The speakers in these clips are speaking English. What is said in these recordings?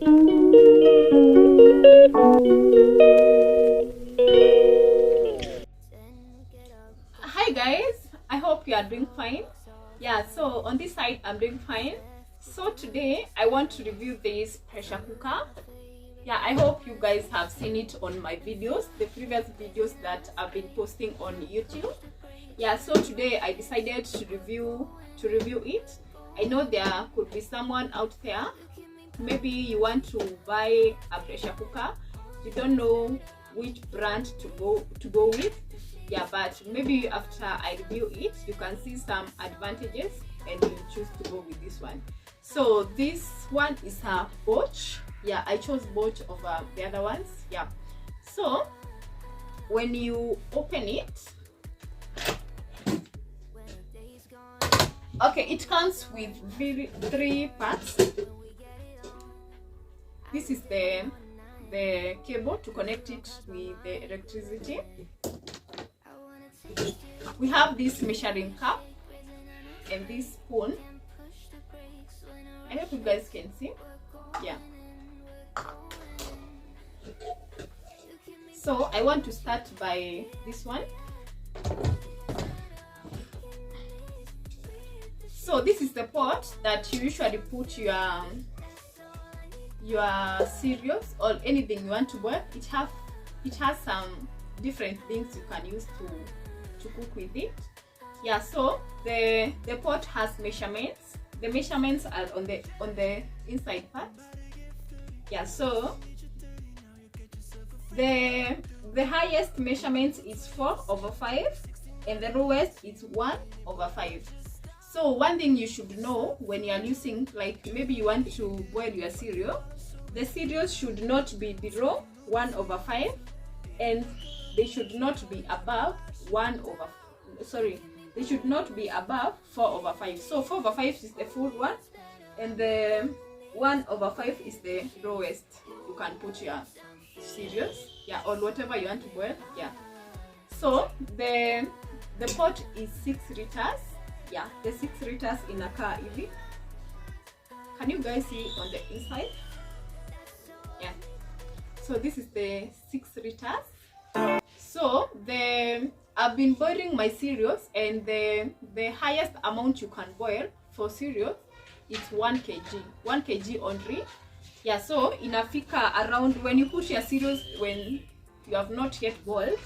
Hi guys, I hope you are doing fine. Yeah, so on this side I'm doing fine. So today I want to review this pressure cooker. Yeah, I hope you guys have seen it on my videos, the previous videos that I've been posting on YouTube. Yeah, so today I decided to review it. I know there could be someone out there, maybe you want to buy a pressure cooker, you don't know which brand to go with. Yeah, but maybe after I review it, you can see some advantages and you choose to go with this one. So this one is a Bosch. Yeah, I chose Bosch over the other ones. Yeah, so when you open it, okay, it comes with three parts. This is the cable to connect it with the electricity. We have this measuring cup and this spoon. I hope you guys can see. Yeah, so I want to start by this one. So this is the pot that you usually put your cereals or anything you want to boil. It has some different things you can use to cook with it. Yeah, so the pot has measurements. The measurements are on the inside part. Yeah, so the highest measurement is 4/5 and the lowest is 1/5. So one thing you should know when you are using, like maybe you want to boil your cereal, the cereals should not be below 1/5 and they should not be above they should not be above 4/5. So 4/5 is the full one and the 1/5 is the lowest you can put your cereals, yeah, or whatever you want to boil. Yeah, so the pot is 6 liters. Yeah, the 6 liters in a car EV. Can you guys see on the inside? Yeah, so this is the 6 liters. So I've been boiling my cereals and the highest amount you can boil for cereals is 1 kg only. Yeah, so in a fika around, when you put your cereals when you have not yet boiled,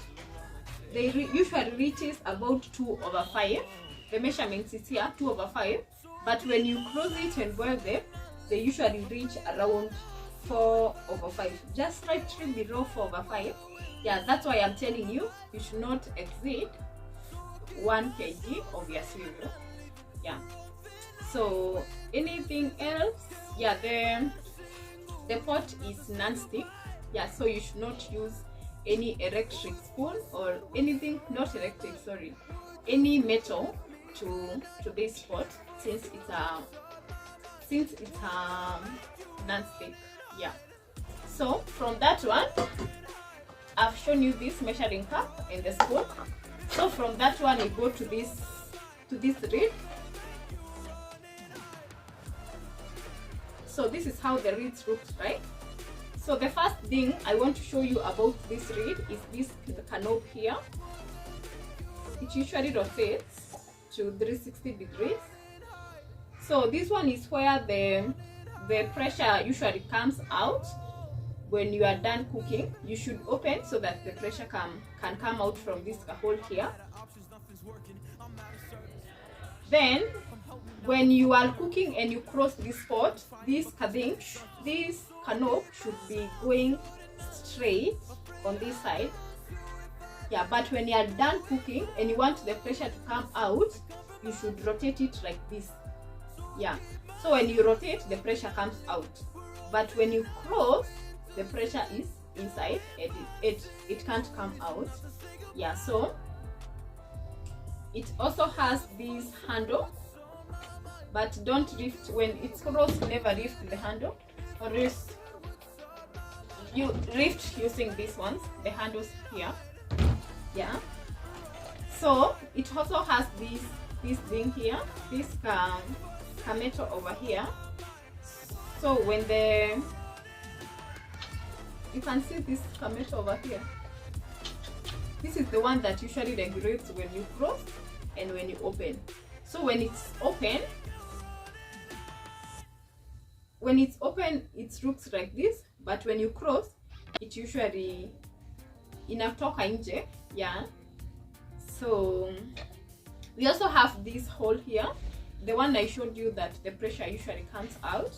they usually reaches about 2/5. The measurements is here 2/5, but when you close it and boil them, they usually reach around 4/5, just slightly below 4/5. Yeah, that's why I'm telling you, you should not exceed 1 kg of your cereal. Yeah, so anything else, yeah, the pot is non-stick. Yeah, so you should not use any electric spoon or anything, not electric, sorry, any metal to this pot, since it's non-stick. Yeah, so from that one I've shown you this measuring cup and the spoon. So from that one you go to this reed. So this is how the reeds looks, right? So the first thing I want to show you about this reed is this canop here. It usually rotates to 360 degrees. So this one is where the pressure usually comes out. When you are done cooking, you should open so that the pressure can come out from this hole here. Then when you are cooking and you cross this pot, this canop should be going straight on this side. Yeah, but when you are done cooking and you want the pressure to come out, you should rotate it like this. Yeah, so when you rotate, the pressure comes out, but when you close, the pressure is inside and it can't come out. Yeah, so it also has this handle, but don't lift when it's closed. Never lift the handle, or else you lift using these ones, the handles here. Yeah, so it also has this thing here, this metal over here. So when the you can see this camet over here. This is the one that usually regulates when you cross and when you open. So when it's open, it looks like this, but when you cross, it usually inatoka nje. Yeah. So we also have this hole here, the one I showed you that the pressure usually comes out.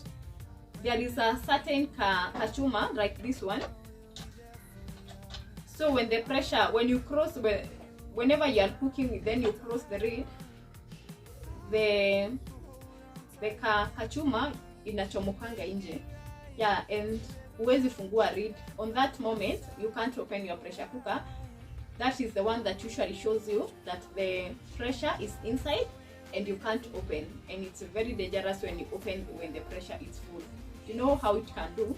There is a certain kachuma like this one. So when the pressure, when you cross, whenever you are cooking, then you cross the reed, the kachuma inachomokanga nje. Yeah, and huwezi fungua reed. On that moment, you can't open your pressure cooker. That is the one that usually shows you that the pressure is inside and you can't open. And it's very dangerous when you open when the pressure is full. You know how it can do?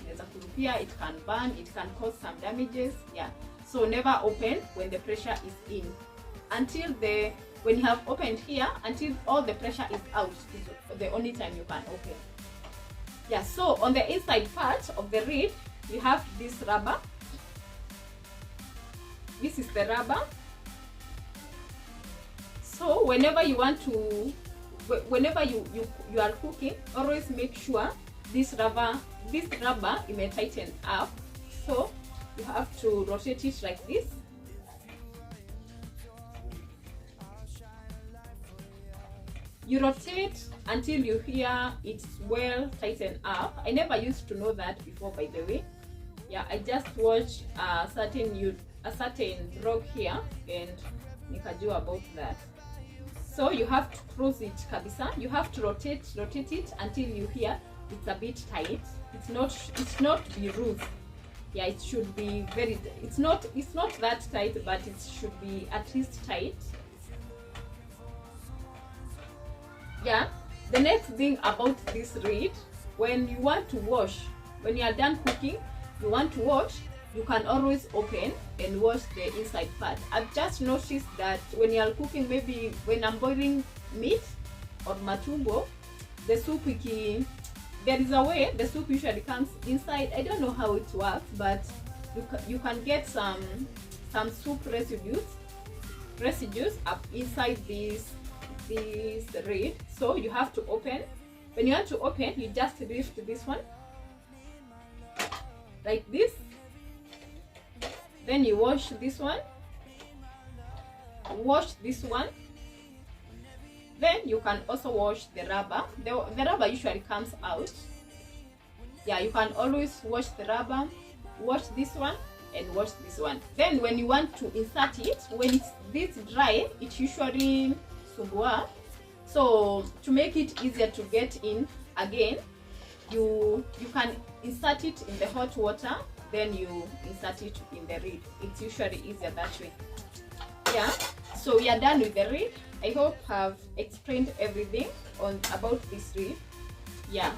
It can burn, it can cause some damages. Yeah. So never open when the pressure is in. When you have opened here, until all the pressure is out, is the only time you can open. Yeah, so on the inside part of the reed, you have this rubber. This is the rubber. So whenever you want to, whenever you are cooking, always make sure this rubber may tighten up. So you have to rotate it like this. You rotate until you hear it's well tightened up. I never used to know that before, by the way. Yeah, I just watched a certain vlog here and nikajua about that. So you have to close it kabisa. You have to rotate it until you hear it's a bit tight. It's not be loose. Yeah, it should be very. It's not that tight, but it should be at least tight. Yeah. The next thing about this reed, when you want to wash, when you are done cooking, you want to wash, you can always open and wash the inside part. I've just noticed that when you are cooking, maybe when I'm boiling meat or matumbo, the soup there is a way the soup usually comes inside. I don't know how it works, but you can get some soup residues up inside this reed. So you have to open. When you want to open, you just lift this one like this. Then you wash this one. Wash this one. Then you can also wash the rubber. The rubber usually comes out. Yeah, you can always wash the rubber, wash this one, and wash this one. Then when you want to insert it, when it's this dry, it usually sumbua. So to make it easier to get in again, you can insert it in the hot water, then you insert it in the reed. It's usually easier that way. Yeah, so we are done with the reed. I hope I've explained everything about this reed. Yeah.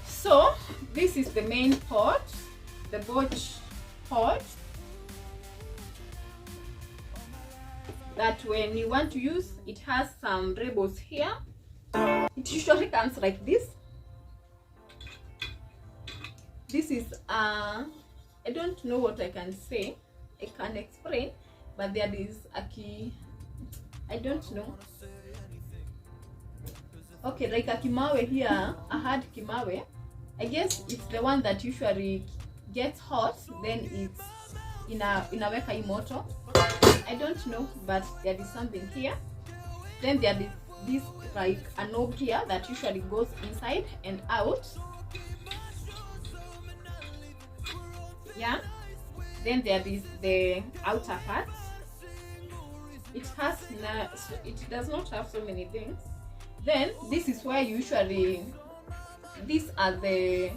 So this is the main pot, the Bosch pot, that when you want to use, it has some rebels here. It usually comes like this. This is I don't know what I can say. I can explain, but there is a key. I don't know. Okay, like a kimawe here, a hard kimawe. I guess it's the one that usually gets hot, then it's inaweka imoto. I don't know, but there is something here. Then there is this like a knob here that usually goes inside and out. Yeah. Then there is the outer part. It does not have so many things. Then this is where usually these are the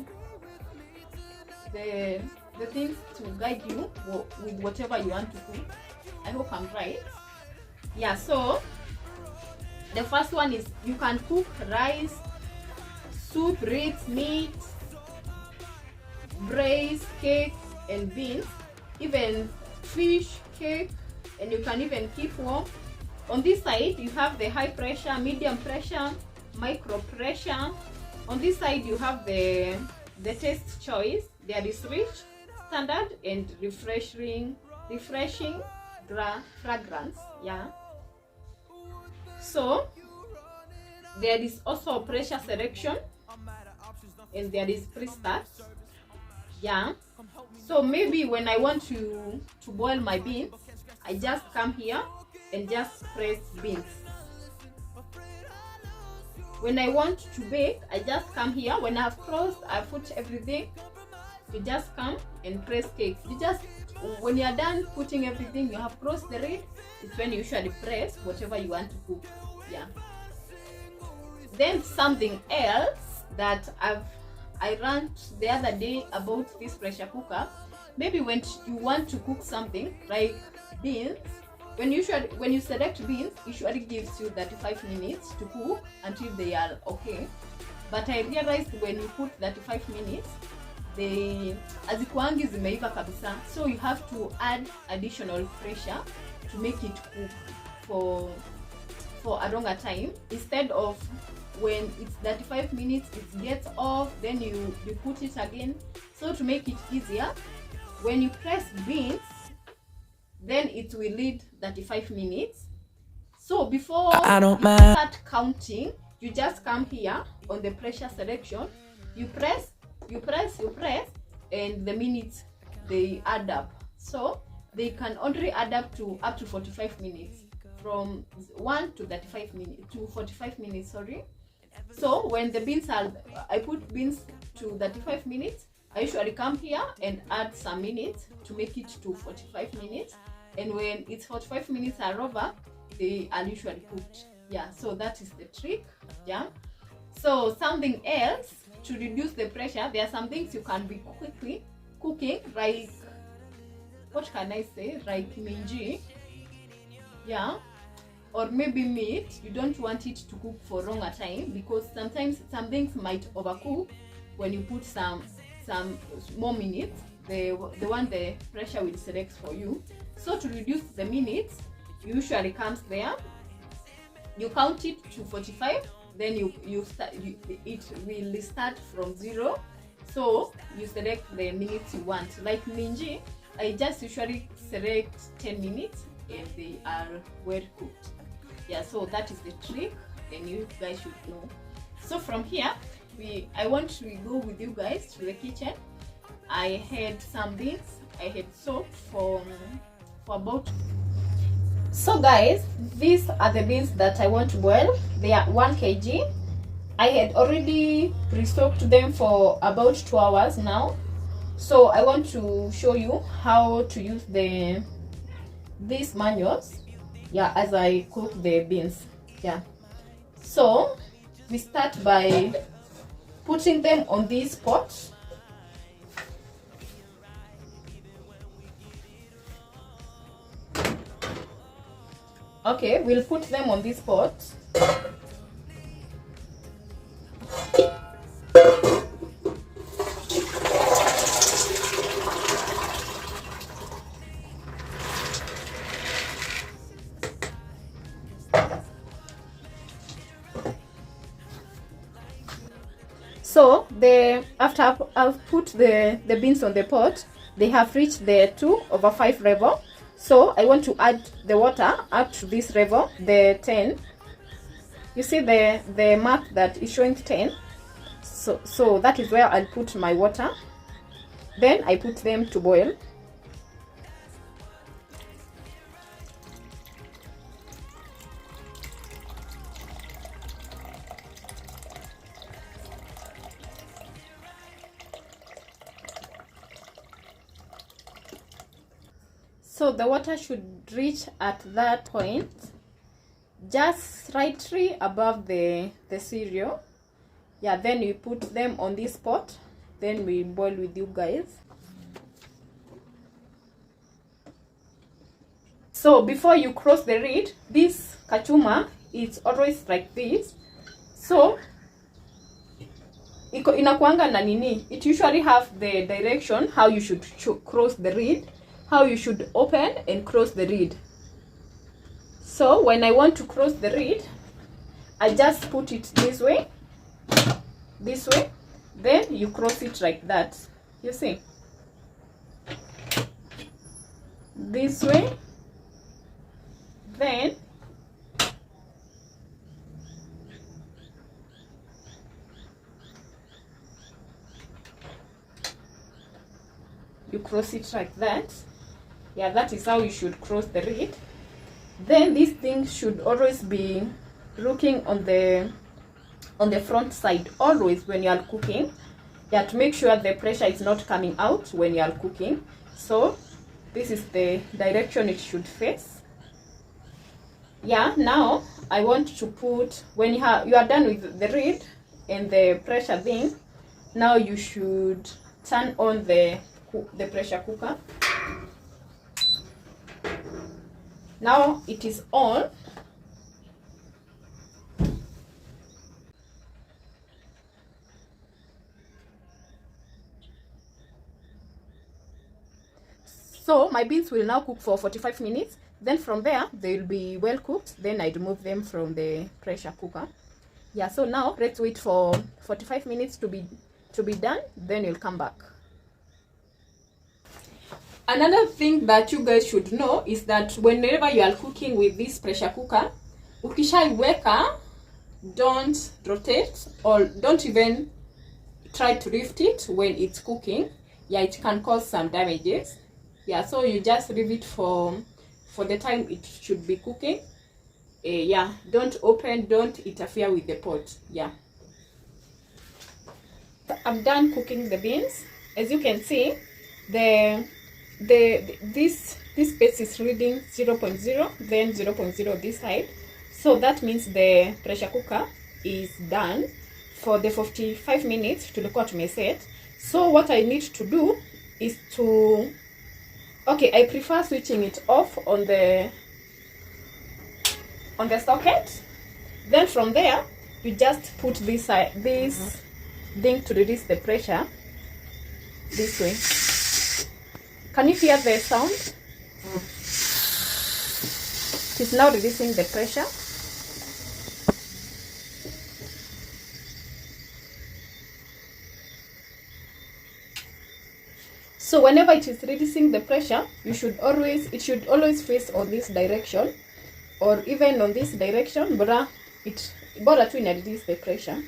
things to guide you with whatever you want to cook. I hope I'm right. Yeah, so the first one is you can cook rice, soup, grits, meat, braised, cake, and beans, even fish, cake, and you can even keep warm. On this side you have the high pressure, medium pressure, micro pressure. On this side you have the taste choice. There is rich, standard, and refreshing fragrance. Yeah. So there is also pressure selection, and there is pre-start. Yeah. So maybe when I want to boil my beans, I just come here and just press beans. When I want to bake, I just come here. When I have crossed, I put everything. You just come and press cake. You just, when you are done putting everything, you have crossed the reed. It's when you usually press whatever you want to cook. Yeah. Then something else that I learned the other day about this pressure cooker. Maybe when you want to cook something like beans, when you select beans, it usually gives you 35 minutes to cook until they are okay. But I realized when you put 35 minutes, they hazikuangi zimeiva kabisa. So you have to add additional pressure to make it cook for a longer time. Instead of when it's 35 minutes, it gets off, then you put it again. So to make it easier, when you press beans, then it will lead 35 minutes. So before you start counting, you just come here on the pressure selection. You press, and the minutes, they add up. So they can only add up to 45 minutes, from 1 to 35 minutes to 45 minutes. Sorry. So when the beans are, I put beans to 35 minutes. I usually come here and add some minutes to make it to 45 minutes. And when it's 45 minutes are over, they are usually cooked. Yeah, so that is the trick. Yeah. So something else to reduce the pressure, there are some things you can be quickly cooking, like, what can I say, like minji. Yeah. Or maybe meat. You don't want it to cook for a longer time, because sometimes some things might overcook when you put some more minutes. The pressure will select for you. So to reduce the minutes, usually comes there, you count it to 45, then you start, it will start from 0. So you select the minutes you want. Like minji, I just usually select 10 minutes and they are well cooked. Yeah, so that is the trick, and you guys should know. So from here, I want to go with you guys to the kitchen. I had some beans, I had soap for about. So guys, these are the beans that I want to boil. They are 1 kg. I had already pre-soaked them for about 2 hours now. So I want to show you how to use these manuals, yeah, as I cook the beans. Yeah. So we start by putting them on this pot. Okay, we'll put them on this pot. So after I've put the beans on the pot, they have reached the 2/5 level. So I want to add the water up to this level, the 10. You see the mark that is showing 10. So that is where I'll put my water. Then I put them to boil. So the water should reach at that point, just slightly above the cereal. Yeah, then you put them on this pot, then we boil with you guys. So before you cross the reed, this kachuma, it's always like this. So inakuanga na nini, it usually have the direction how you should cross the reed, how you should open and cross the reed. So when I want to cross the reed, I just put it this way, then you cross it like that. You see, this way, then you cross it like that. Yeah, that is how you should cross the reed. Then this thing should always be looking on the front side, always when you are cooking. Yeah, to make sure the pressure is not coming out when you are cooking. So this is the direction it should face. Yeah, now I want to put, when you are done with the reed and the pressure thing, now you should turn on the pressure cooker. Now it is on. So my beans will now cook for 45 minutes. Then from there, they will be well cooked. Then I remove them from the pressure cooker. Yeah, so now let's wait for 45 minutes to be done. Then you'll come back. Another thing that you guys should know is that whenever you are cooking with this pressure cooker, ukishaiweka, don't rotate or don't even try to lift it when it's cooking. Yeah, it can cause some damages. Yeah, so you just leave it for the time it should be cooking. Yeah, don't open, don't interfere with the pot. Yeah, I'm done cooking the beans. As you can see, this space is reading 0.0, then 0.0 this side. So that means the pressure cooker is done for the 45 minutes to look what may set. So what I need to do is to, okay, I prefer switching it off on the socket. Then from there, you just put this thing to release the pressure this way. Can you hear the sound? It is now releasing the pressure. So whenever it is releasing the pressure, it should always face on this direction, or even on this direction, but bora to release the pressure.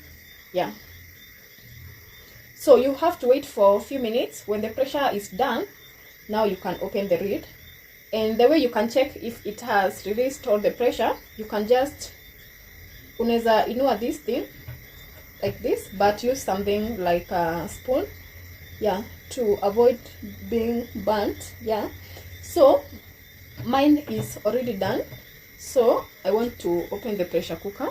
Yeah. So you have to wait for a few minutes. When the pressure is done, now you can open the reed. And the way you can check if it has released all the pressure, you can just unaweza inua this thing like this, but use something like a spoon, yeah, to avoid being burnt. Yeah, so mine is already done, so I want to open the pressure cooker.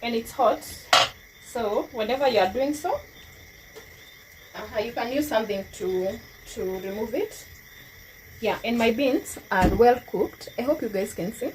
And it's hot, so whenever you are doing so, you can use something to remove it. Yeah, and my beans are well cooked. I hope you guys can see.